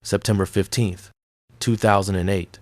September 15th, 2008,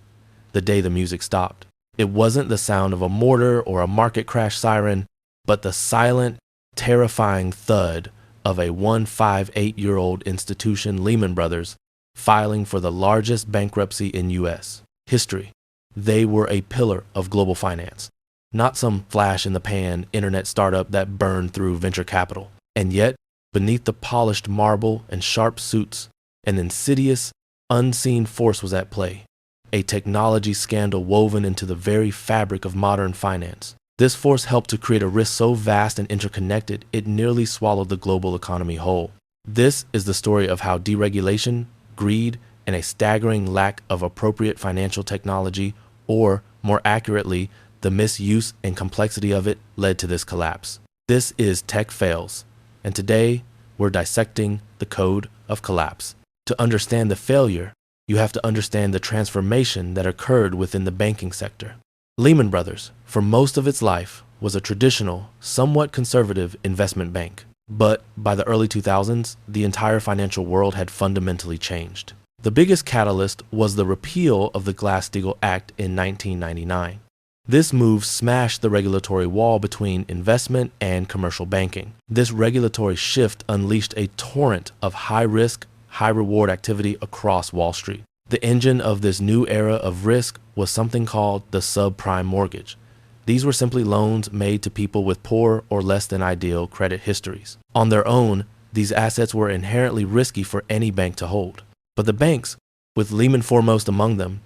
the day the music stopped. It wasn't the sound of a mortar or a market crash siren, but the silent, terrifying thud of a 158-year-old institution, Lehman Brothers, filing for the largest bankruptcy in U.S. history. They were a pillar of global finance, not some flash-in-the-pan internet startup that burned through venture capital. And yet, beneath the polished marble and sharp suits, an insidious, unseen force was at play, a technology scandal woven into the very fabric of modern finance. This force helped to create a risk so vast and interconnected it nearly swallowed the global economy whole. This is the story of how deregulation, greed, and a staggering lack of appropriate financial technology, or more accurately, the misuse and complexity of it, led to this collapse. This is Tech Fails, and today we're dissecting the code of collapse. To understand the failure, you have to understand the transformation that occurred within the banking sector. Lehman Brothers, for most of its life, was a traditional, somewhat conservative investment bank. But by the early 2000s, the entire financial world had fundamentally changed. The biggest catalyst was the repeal of the Glass-Steagall Act in 1999. This move smashed the regulatory wall between investment and commercial banking. This regulatory shift unleashed a torrent of high-risk, high-reward activity across Wall Street. The engine of this new era of risk was something called the subprime mortgage. These were simply loans made to people with poor or less than ideal credit histories. On their own, these assets were inherently risky for any bank to hold. But the banks, with Lehman foremost among them,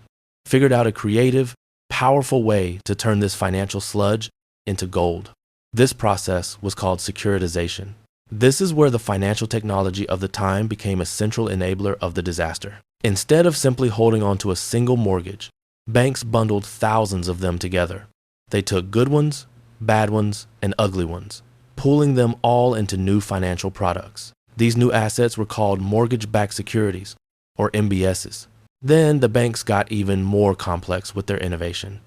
figured out a creative, powerful way to turn this financial sludge into gold. This process was called securitization. This is where the financial technology of the time became a central enabler of the disaster. Instead of simply holding on to a single mortgage, banks bundled thousands of them together. They took good ones, bad ones, and ugly ones, pooling them all into new financial products. These new assets were called mortgage-backed securities, or MBSs. Then the banks got even more complex with their innovation.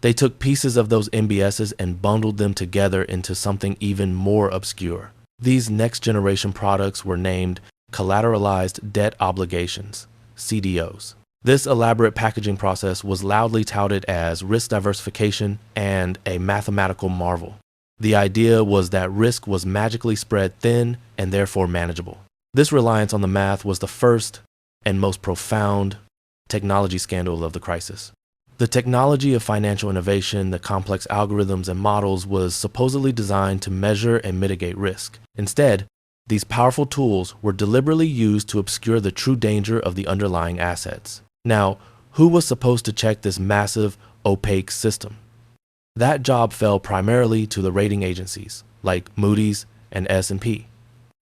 They took pieces of those MBSs and bundled them together into something even more obscure. These next-generation products were named collateralized debt obligations, CDOs. This elaborate packaging process was loudly touted as risk diversification and a mathematical marvel. The idea was that risk was magically spread thin and therefore manageable. This reliance on the math was the first and most profound technology scandal of the crisis. The technology of financial innovation, the complex algorithms and models, was supposedly designed to measure and mitigate risk. Instead, these powerful tools were deliberately used to obscure the true danger of the underlying assets. Now, who was supposed to check this massive, opaque system? That job fell primarily to the rating agencies, like Moody's and S&P.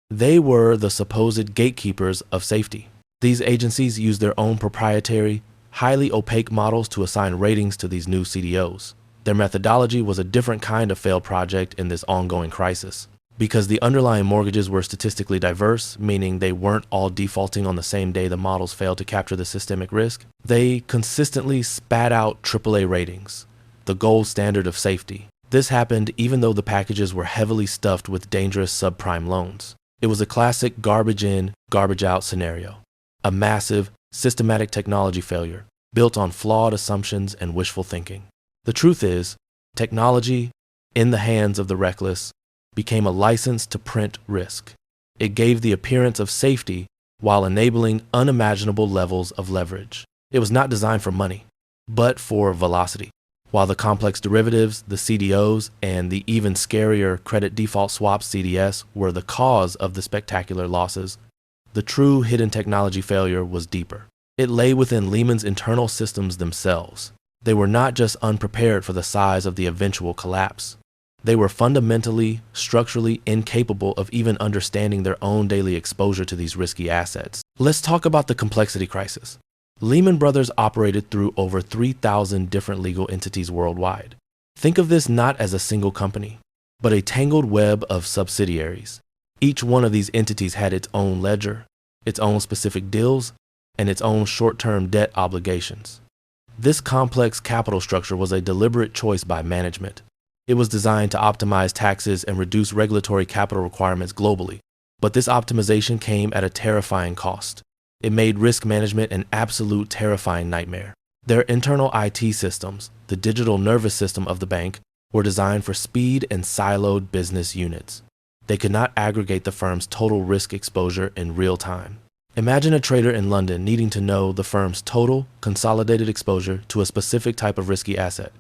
They were the supposed gatekeepers of safety. These agencies used their own proprietary, highly opaque models to assign ratings to these new CDOs. Their methodology was a different kind of failed project in this ongoing crisis. Because the underlying mortgages were statistically diverse, meaning they weren't all defaulting on the same day the models failed to capture the systemic risk, they consistently spat out AAA ratings, the gold standard of safety. This happened even though the packages were heavily stuffed with dangerous subprime loans. It was a classic garbage in, garbage out scenario. A massive, systematic technology failure built on flawed assumptions and wishful thinking. The truth is, technology, in the hands of the reckless, became a license to print risk. It gave the appearance of safety while enabling unimaginable levels of leverage. It was not designed for money, but for velocity. While the complex derivatives, the CDOs, and the even scarier credit default swaps CDS were the cause of the spectacular losses, the true hidden technology failure was deeper. It lay within Lehman's internal systems themselves. They were not just unprepared for the size of the eventual collapse. They were fundamentally, structurally incapable of even understanding their own daily exposure to these risky assets. Let's talk about the complexity crisis. Lehman Brothers operated through over 3,000 different legal entities worldwide. Think of this not as a single company, but a tangled web of subsidiaries. Each one of these entities had its own ledger, its own specific deals, and its own short-term debt obligations. This complex capital structure was a deliberate choice by management. It was designed to optimize taxes and reduce regulatory capital requirements globally, but this optimization came at a terrifying cost. It made risk management an absolute terrifying nightmare. Their internal IT systems, the digital nervous system of the bank, were designed for speed and siloed business units. They could not aggregate the firm's total risk exposure in real time. Imagine a trader in London needing to know the firm's total consolidated exposure to a specific type of risky asset,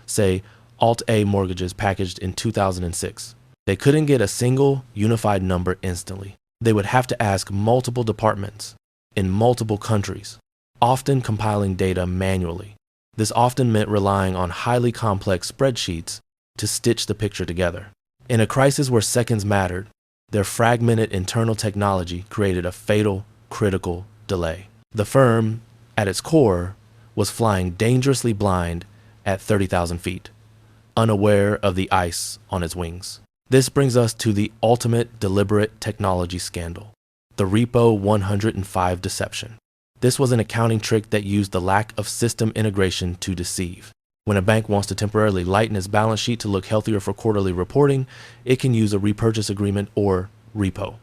say Alt-A mortgages packaged in 2006. They couldn't get a single unified number instantly. They would have to ask multiple departments in multiple countries, often compiling data manually. This often meant relying on highly complex spreadsheets to stitch the picture together. In a crisis where seconds mattered, their fragmented internal technology created a fatal, critical delay. The firm, at its core, was flying dangerously blind at 30,000 feet, unaware of the ice on its wings. This brings us to the ultimate deliberate technology scandal, the Repo 105 deception. This was an accounting trick that used the lack of system integration to deceive. When a bank wants to temporarily lighten its balance sheet to look healthier for quarterly reporting, it can use a repurchase agreement or repo.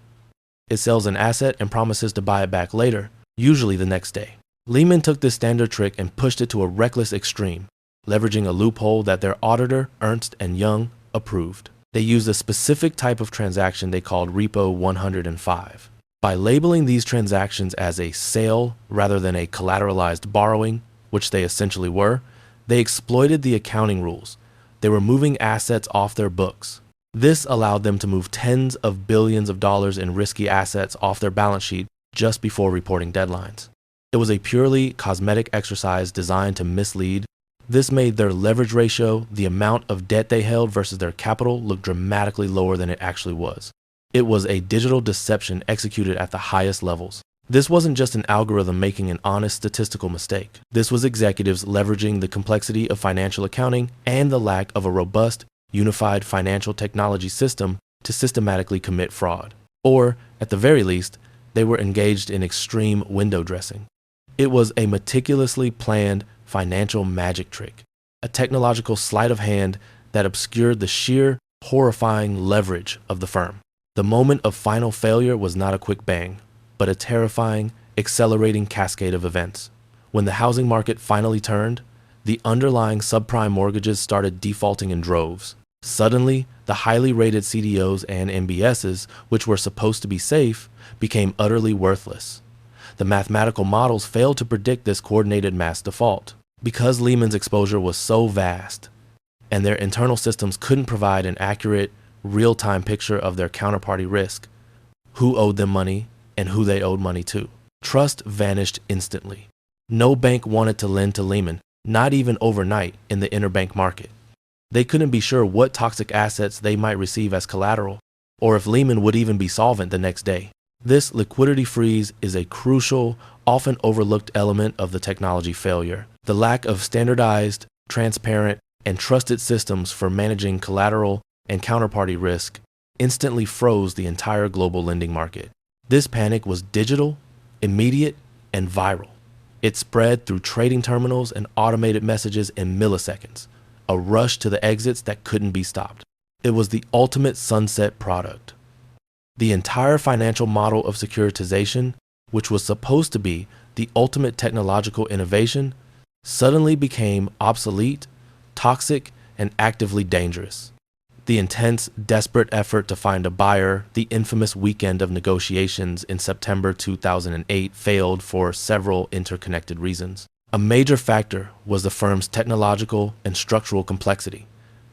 It sells an asset and promises to buy it back later, usually the next day. Lehman took this standard trick and pushed it to a reckless extreme, leveraging a loophole that their auditor, Ernst & Young, approved. They used a specific type of transaction they called Repo 105. By labeling these transactions as a sale rather than a collateralized borrowing, which they essentially were, they exploited the accounting rules. They were moving assets off their books. This allowed them to move tens of billions of dollars in risky assets off their balance sheet just before reporting deadlines. It was a purely cosmetic exercise designed to mislead. This made their leverage ratio, the amount of debt they held versus their capital, look dramatically lower than it actually was. It was a digital deception executed at the highest levels. This wasn't just an algorithm making an honest statistical mistake. This was executives leveraging the complexity of financial accounting and the lack of a robust, unified financial technology system to systematically commit fraud. Or, at the very least, they were engaged in extreme window dressing. It was a meticulously planned financial magic trick, a technological sleight of hand that obscured the sheer, horrifying leverage of the firm. The moment of final failure was not a quick bang, but a terrifying, accelerating cascade of events. When the housing market finally turned, the underlying subprime mortgages started defaulting in droves. Suddenly, the highly rated CDOs and MBSs, which were supposed to be safe, became utterly worthless. The mathematical models failed to predict this coordinated mass default. Because Lehman's exposure was so vast, and their internal systems couldn't provide an accurate, real-time picture of their counterparty risk, who owed them money, and who they owed money to, trust vanished instantly. No bank wanted to lend to Lehman, not even overnight in the interbank market. They couldn't be sure what toxic assets they might receive as collateral, or if Lehman would even be solvent the next day. This liquidity freeze is a crucial, often overlooked element of the technology failure. The lack of standardized, transparent, and trusted systems for managing collateral and counterparty risk instantly froze the entire global lending market. This panic was digital, immediate, and viral. It spread through trading terminals and automated messages in milliseconds, a rush to the exits that couldn't be stopped. It was the ultimate sunset product. The entire financial model of securitization, which was supposed to be the ultimate technological innovation, suddenly became obsolete, toxic, and actively dangerous. The intense, desperate effort to find a buyer, the infamous weekend of negotiations in September 2008, failed for several interconnected reasons. A major factor was the firm's technological and structural complexity.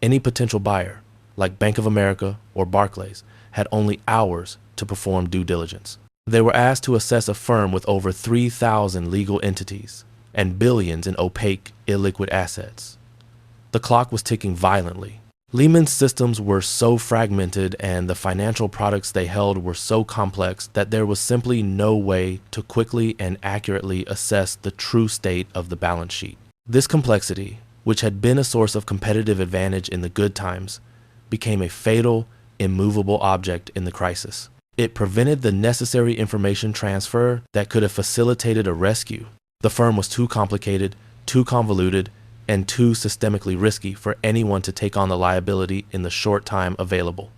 Any potential buyer, like Bank of America or Barclays, had only hours to perform due diligence. They were asked to assess a firm with over 3,000 legal entities and billions in opaque, illiquid assets. The clock was ticking violently. Lehman's systems were so fragmented and the financial products they held were so complex that there was simply no way to quickly and accurately assess the true state of the balance sheet. This complexity, which had been a source of competitive advantage in the good times, became a fatal, immovable object in the crisis. It prevented the necessary information transfer that could have facilitated a rescue. The firm was too complicated, too convoluted, and too systemically risky for anyone to take on the liability in the short time available.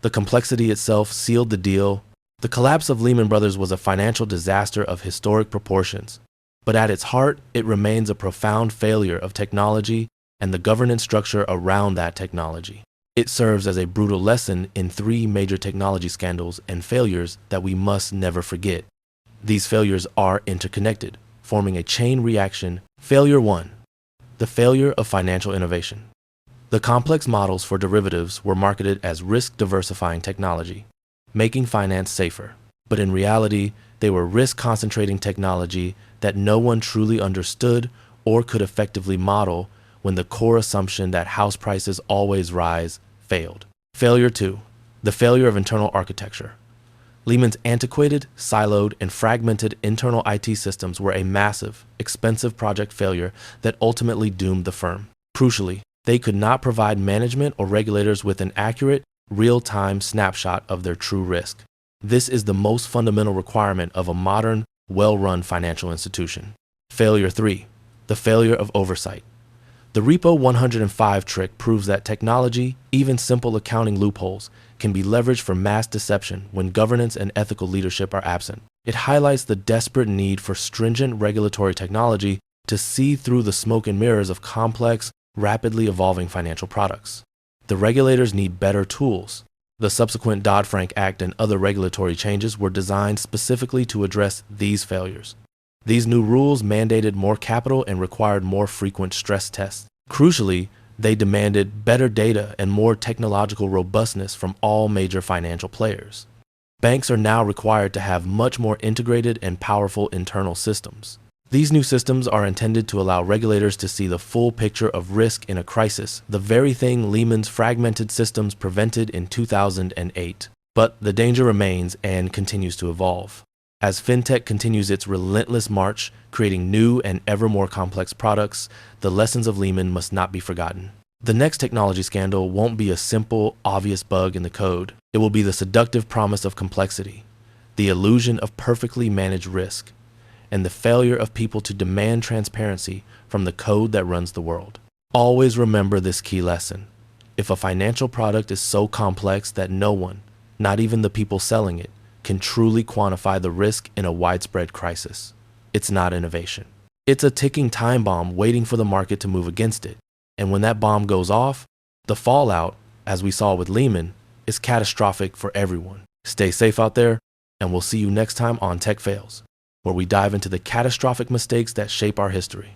The complexity itself sealed the deal, The collapse of Lehman Brothers was a financial disaster of historic proportions, but at its heart, it remains a profound failure of technology and the governance structure around that technology. It serves as a brutal lesson in three major technology scandals and failures that we must never forget. These failures are interconnected, forming a chain reaction. Failure 1. The failure of financial innovation. The complex models for derivatives were marketed as risk-diversifying technology, making finance safer. But in reality, they were risk-concentrating technology that no one truly understood or could effectively model when the core assumption that house prices always rise failed. Failure 2. The failure of internal architecture. Lehman's antiquated, siloed, and fragmented internal IT systems were a massive, expensive project failure that ultimately doomed the firm. Crucially, they could not provide management or regulators with an accurate, real-time snapshot of their true risk. This is the most fundamental requirement of a modern, well-run financial institution. Failure 3. The failure of oversight. The Repo 105 trick proves that technology, even simple accounting loopholes, can be leveraged for mass deception when governance and ethical leadership are absent. It highlights the desperate need for stringent regulatory technology to see through the smoke and mirrors of complex, rapidly evolving financial products. The regulators need better tools. The subsequent Dodd-Frank Act and other regulatory changes were designed specifically to address these failures. These new rules mandated more capital and required more frequent stress tests. Crucially, they demanded better data and more technological robustness from all major financial players. Banks are now required to have much more integrated and powerful internal systems. These new systems are intended to allow regulators to see the full picture of risk in a crisis, the very thing Lehman's fragmented systems prevented in 2008. But the danger remains and continues to evolve. As fintech continues its relentless march, creating new and ever more complex products, the lessons of Lehman must not be forgotten. The next technology scandal won't be a simple, obvious bug in the code. It will be the seductive promise of complexity, the illusion of perfectly managed risk, and the failure of people to demand transparency from the code that runs the world. Always remember this key lesson. If a financial product is so complex that no one, not even the people selling it, can truly quantify the risk in a widespread crisis, it's not innovation. It's a ticking time bomb waiting for the market to move against it. And when that bomb goes off, the fallout, as we saw with Lehman, is catastrophic for everyone. Stay safe out there, and we'll see you next time on Tech Fails, where we dive into the catastrophic mistakes that shape our history.